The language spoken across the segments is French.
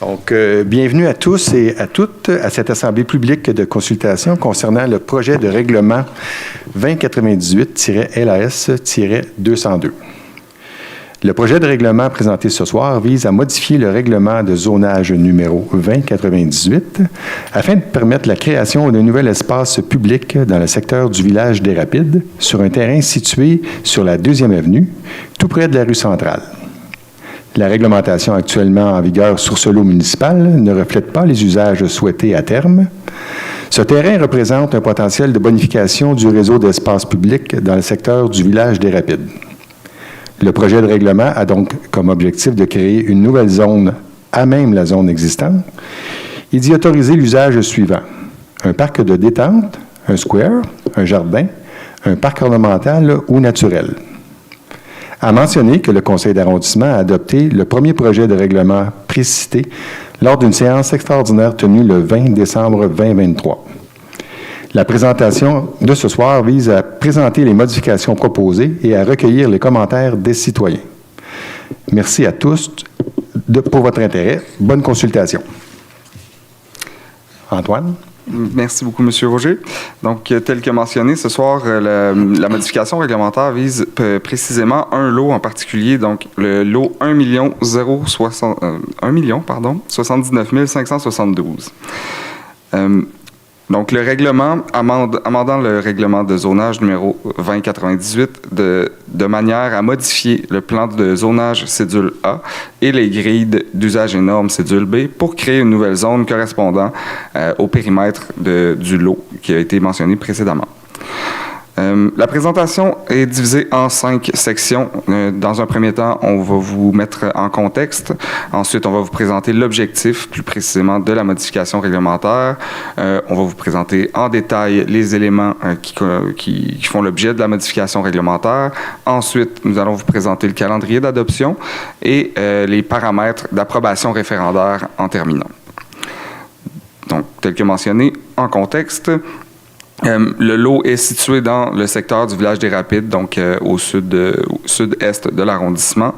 Donc, bienvenue à tous et à toutes à cette assemblée publique de consultation concernant le projet de règlement 2098-LAS-202. Le projet de règlement présenté ce soir vise à modifier le règlement de zonage numéro 2098 afin de permettre la création d'un nouvel espace public dans le secteur du village des Rapides sur un terrain situé sur la 2e avenue, tout près de la rue centrale. La réglementation actuellement en vigueur sur ce lot municipal ne reflète pas les usages souhaités à terme. Ce terrain représente un potentiel de bonification du réseau d'espace public dans le secteur du village des Rapides. Le projet de règlement a donc comme objectif de créer une nouvelle zone à même la zone existante et d'y autoriser l'usage suivant: un parc de détente, un square, un jardin, un parc ornemental ou naturel. À mentionner que le conseil d'arrondissement a adopté le premier projet de règlement précité lors d'une séance extraordinaire tenue le 20 décembre 2023. La présentation de ce soir vise à présenter les modifications proposées et à recueillir les commentaires des citoyens. Merci à tous pour votre intérêt. Bonne consultation. Antoine? Merci beaucoup, M. Roger. Donc, tel que mentionné, ce soir, la modification réglementaire vise précisément un lot en particulier, donc le lot 1 572. Donc, le règlement, amendant le règlement de zonage numéro 2098 de manière à modifier le plan de zonage cédule A et les grilles d'usage et normes cédule B pour créer une nouvelle zone correspondant au périmètre du lot qui a été mentionné précédemment. La présentation est divisée en 5 sections. Dans un premier temps, on va vous mettre en contexte. Ensuite, on va vous présenter l'objectif, plus précisément, de la modification réglementaire. On va vous présenter en détail les éléments qui font l'objet de la modification réglementaire. Ensuite, nous allons vous présenter le calendrier d'adoption et les paramètres d'approbation référendaire en terminant. Donc, tel que mentionné, en contexte, le lot est situé dans le secteur du village des Rapides, donc au sud-est de l'arrondissement.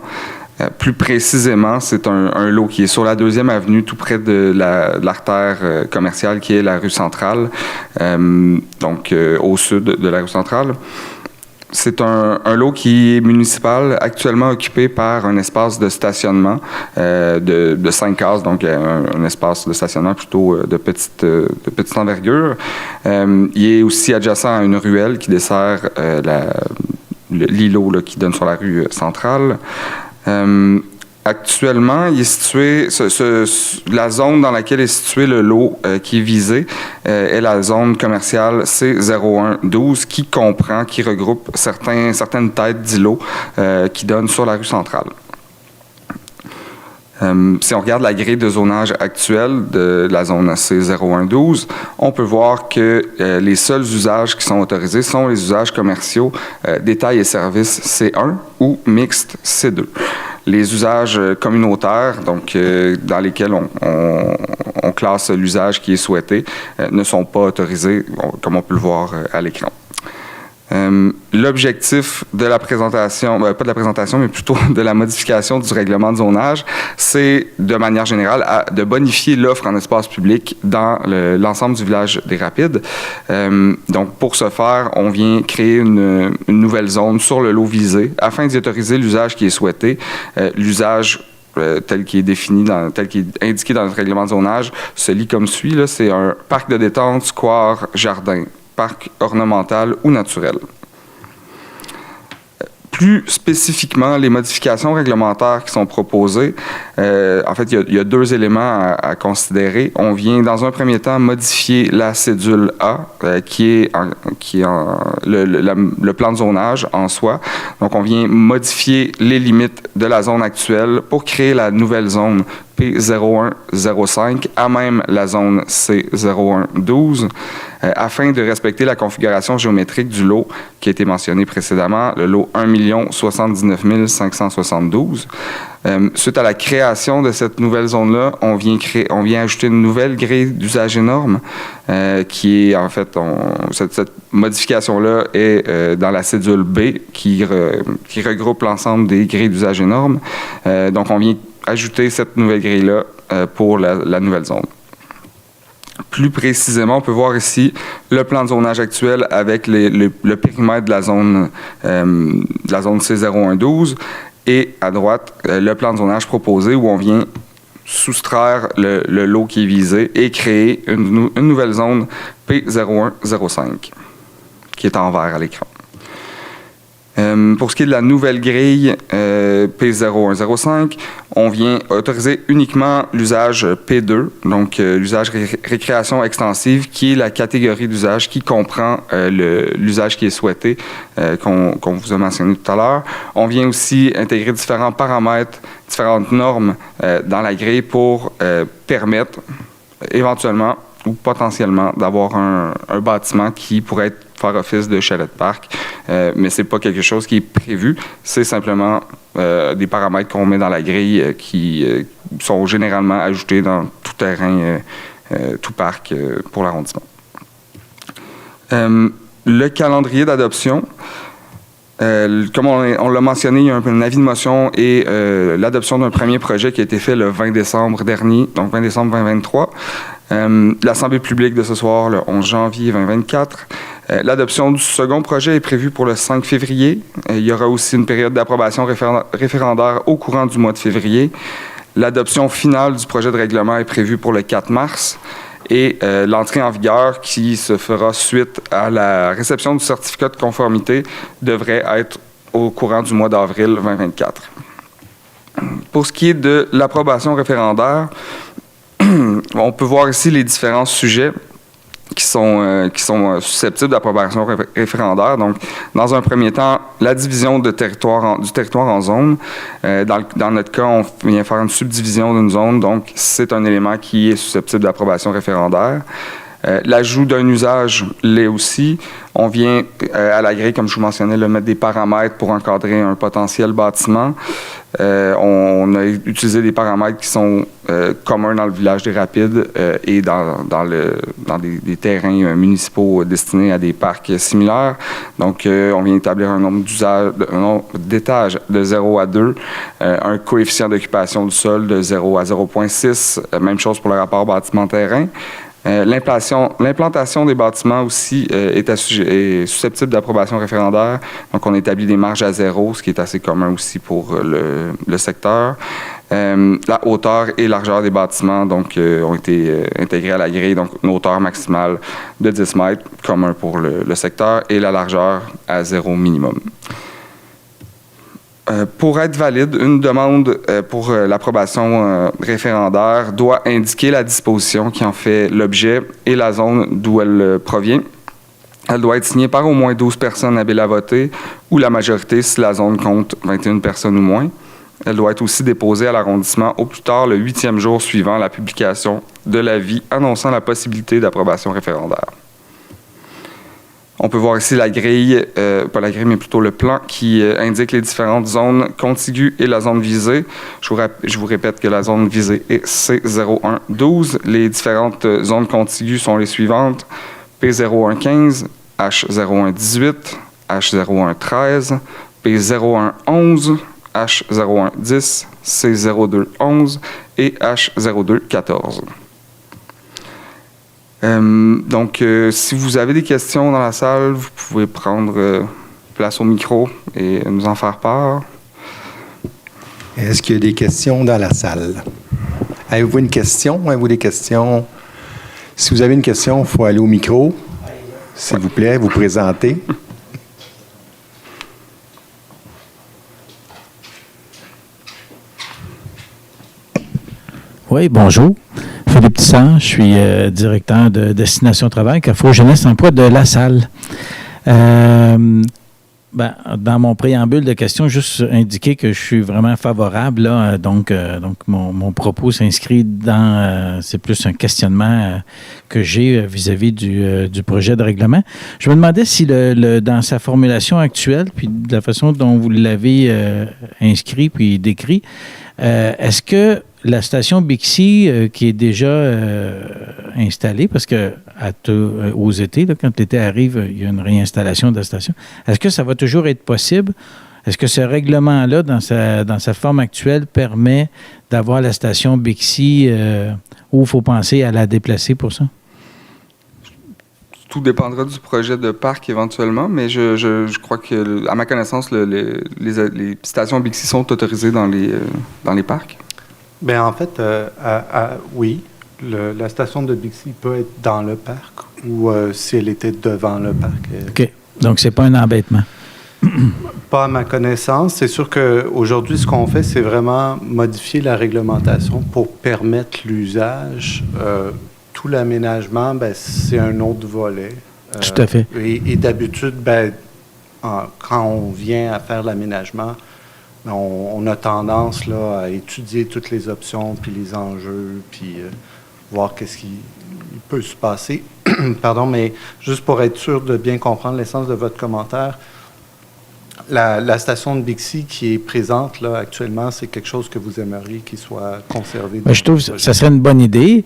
Plus précisément, c'est un lot qui est sur la 2e avenue, tout près de l'artère commerciale qui est la rue centrale, donc au sud de la rue centrale. C'est un lot qui est municipal, actuellement occupé par un espace de stationnement de 5 cases, donc un espace de stationnement plutôt de petite envergure. Il est aussi adjacent à une ruelle qui dessert l'îlot qui donne sur la rue centrale. Actuellement, il est situé, la zone dans laquelle est situé le lot qui est visé est la zone commerciale C0112 qui regroupe certaines têtes d'îlots qui donnent sur la rue centrale. Si on regarde la grille de zonage actuelle de la zone C0112, on peut voir que les seuls usages qui sont autorisés sont les usages commerciaux, détail et services C1 ou mixtes C2. Les usages communautaires, donc dans lesquels on classe l'usage qui est souhaité, ne sont pas autorisés, comme on peut le voir à l'écran. L'objectif de la présentation, pas de la présentation, mais plutôt de la modification du règlement de zonage, c'est de manière générale de bonifier l'offre en espace public dans l'ensemble du village des Rapides. Donc, pour ce faire, on vient créer une nouvelle zone sur le lot visé afin d'y autoriser l'usage qui est souhaité. L'usage tel qu'il est défini, tel qu'il est indiqué dans notre règlement de zonage, se lit comme suit. C'est un parc de détente, square, jardin, parc ornemental ou naturel. Plus spécifiquement, les modifications réglementaires qui sont proposées, en fait, il y a 2 éléments à considérer. On vient, dans un premier temps, modifier la cédule A, qui est le plan de zonage en soi. Donc, on vient modifier les limites de la zone actuelle pour créer la nouvelle zone P0105 à même la zone C0112 afin de respecter la configuration géométrique du lot qui a été mentionné précédemment, le lot 1 079 572. Suite à la création de cette nouvelle zone-là, on vient ajouter une nouvelle grille d'usage et normes qui est en fait, cette modification-là est dans la cédule B qui regroupe l'ensemble des grilles d'usage et normes. Donc, on vient ajouter cette nouvelle grille-là pour la nouvelle zone. Plus précisément, on peut voir ici le plan de zonage actuel avec le périmètre de la zone C0112 et à droite, le plan de zonage proposé où on vient soustraire le lot qui est visé et créer une nouvelle zone P0105 qui est en vert à l'écran. Pour ce qui est de la nouvelle grille P0105, on vient autoriser uniquement l'usage P2, donc l'usage récréation extensive, qui est la catégorie d'usage qui comprend l'usage qui est souhaité, qu'on vous a mentionné tout à l'heure. On vient aussi intégrer différents paramètres, différentes normes dans la grille pour permettre éventuellement ou potentiellement d'avoir un bâtiment qui pourrait faire office de chalet de parc, mais ce n'est pas quelque chose qui est prévu, c'est simplement des paramètres qu'on met dans la grille qui sont généralement ajoutés dans tout terrain, tout parc pour l'arrondissement. Le calendrier d'adoption, comme on l'a mentionné, il y a un avis de motion et l'adoption d'un premier projet qui a été fait le 20 décembre dernier, donc 20 décembre 2023. L'Assemblée publique de ce soir, le 11 janvier 2024. L'adoption du second projet est prévue pour le 5 février. Il y aura aussi une période d'approbation référendaire au courant du mois de février. L'adoption finale du projet de règlement est prévue pour le 4 mars. Et l'entrée en vigueur qui se fera suite à la réception du certificat de conformité devrait être au courant du mois d'avril 2024. Pour ce qui est de l'approbation référendaire, on peut voir ici les différents sujets qui sont susceptibles d'approbation référendaire. Donc, dans un premier temps, la division du territoire en zones. Dans notre cas, on vient faire une subdivision d'une zone, donc c'est un élément qui est susceptible d'approbation référendaire. L'ajout d'un usage l'est aussi. On vient à la grille, comme je vous mentionnais, mettre des paramètres pour encadrer un potentiel bâtiment. On a utilisé des paramètres qui sont communs dans le village des Rapides et dans des terrains municipaux destinés à des parcs similaires. Donc, on vient établir un nombre d'étages de 0 à 2, un coefficient d'occupation du sol de 0 à 0,6, même chose pour le rapport bâtiment-terrain. L'implantation des bâtiments aussi est susceptible d'approbation référendaire. Donc, on établit des marges à zéro, ce qui est assez commun aussi pour le secteur. La hauteur et largeur des bâtiments donc, ont été intégrés à la grille. Donc, une hauteur maximale de 10 mètres, commun pour le secteur, et la largeur à 0 minimum. Pour être valide, une demande pour l'approbation référendaire doit indiquer la disposition qui en fait l'objet et la zone d'où elle provient. Elle doit être signée par au moins 12 personnes habiles à voter ou la majorité si la zone compte 21 personnes ou moins. Elle doit être aussi déposée à l'arrondissement au plus tard le 8e jour suivant la publication de l'avis annonçant la possibilité d'approbation référendaire. On peut voir ici la grille, pas la grille, mais plutôt le plan qui indique les différentes zones contiguës et la zone visée. Je vous répète que la zone visée est C0112. Les différentes zones contiguës sont les suivantes. P0115, H0118, H0113, P0111, H0110, C0211 et H0214. Donc, si vous avez des questions dans la salle, vous pouvez prendre place au micro et nous en faire part. Est-ce qu'il y a des questions dans la salle? Avez-vous une question? Avez-vous des questions? Si vous avez une question, il faut aller au micro. S'il vous plaît, vous présentez. Oui, bonjour. Philippe Tissant, je suis directeur de Destination Travail, Carrefour Jeunesse Emploi de La Salle. Dans mon préambule de questions, juste indiquer que je suis vraiment favorable. Là, donc mon propos s'inscrit dans... c'est plus un questionnement que j'ai vis-à-vis du projet de règlement. Je me demandais si dans sa formulation actuelle, puis de la façon dont vous l'avez inscrit puis décrit, est-ce que la station Bixi, qui est déjà installée, parce que aux étés, là, quand l'été arrive, il y a une réinstallation de la station, est-ce que ça va toujours être possible Est-ce que ce règlement-là, dans sa forme actuelle, permet d'avoir la station Bixi ou il faut penser à la déplacer pour ça? Tout dépendra du projet de parc éventuellement, mais je crois que, à ma connaissance, les stations Bixi sont autorisées dans les parcs. Bien, en fait, oui, la station de Bixi peut être dans le parc ou si elle était devant le parc. OK. Donc, c'est pas un embêtement. Pas à ma connaissance. C'est sûr qu'aujourd'hui, ce qu'on fait, c'est vraiment modifier la réglementation pour permettre l'usage. Tout l'aménagement, ben, c'est un autre volet. Tout à fait. Et d'habitude, ben, quand on vient à faire l'aménagement, on a tendance là, à étudier toutes les options, puis les enjeux, puis voir qu'est-ce qui peut se passer. Pardon, mais juste pour être sûr de bien comprendre l'essence de votre commentaire, la station de Bixi qui est présente là, actuellement, c'est quelque chose que vous aimeriez qu'il soit conservé? Ben, je trouve que ça serait une bonne idée.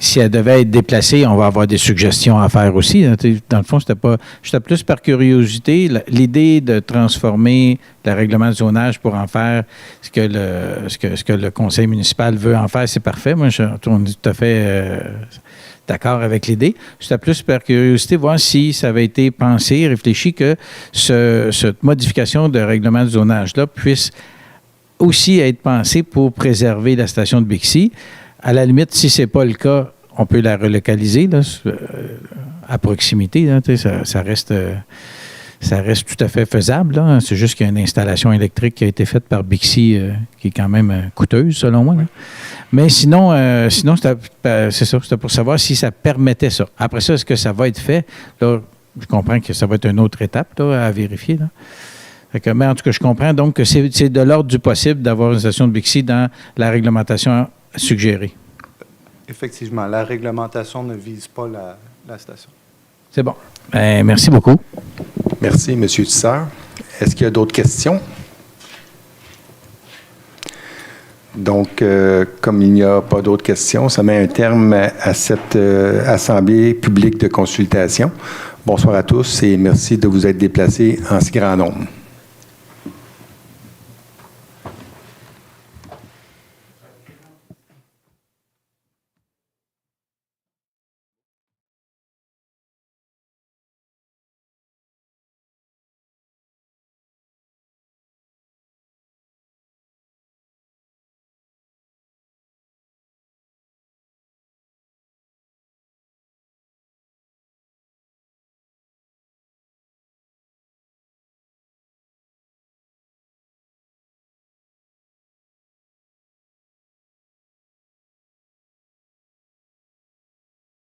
Si elle devait être déplacée, on va avoir des suggestions à faire aussi. Dans le fond, j'étais plus par curiosité. L'idée de transformer le règlement de zonage pour en faire ce que le conseil municipal veut en faire, c'est parfait. Moi, on est tout à fait d'accord avec l'idée. J'étais plus par curiosité, voir si ça avait été pensé, réfléchi, que cette modification de règlement de zonage-là puisse aussi être pensée pour préserver la station de Bixi. À la limite, si ce n'est pas le cas, on peut la relocaliser là, à proximité. Là, ça reste tout à fait faisable. Là. C'est juste qu'il y a une installation électrique qui a été faite par Bixi qui est quand même coûteuse, selon moi. Là. Mais sinon c'est ça. C'était pour savoir si ça permettait ça. Après ça, est-ce que ça va être fait? Là, je comprends que ça va être une autre étape là, à vérifier. Là. Mais en tout cas, je comprends donc que c'est de l'ordre du possible d'avoir une station de Bixi dans la réglementation suggérée. Effectivement, la réglementation ne vise pas la station. C'est bon. Merci beaucoup. Merci, M. Tisseur. Est-ce qu'il y a d'autres questions? Donc, comme il n'y a pas d'autres questions, ça met un terme à cette assemblée publique de consultation. Bonsoir à tous et merci de vous être déplacés en si grand nombre.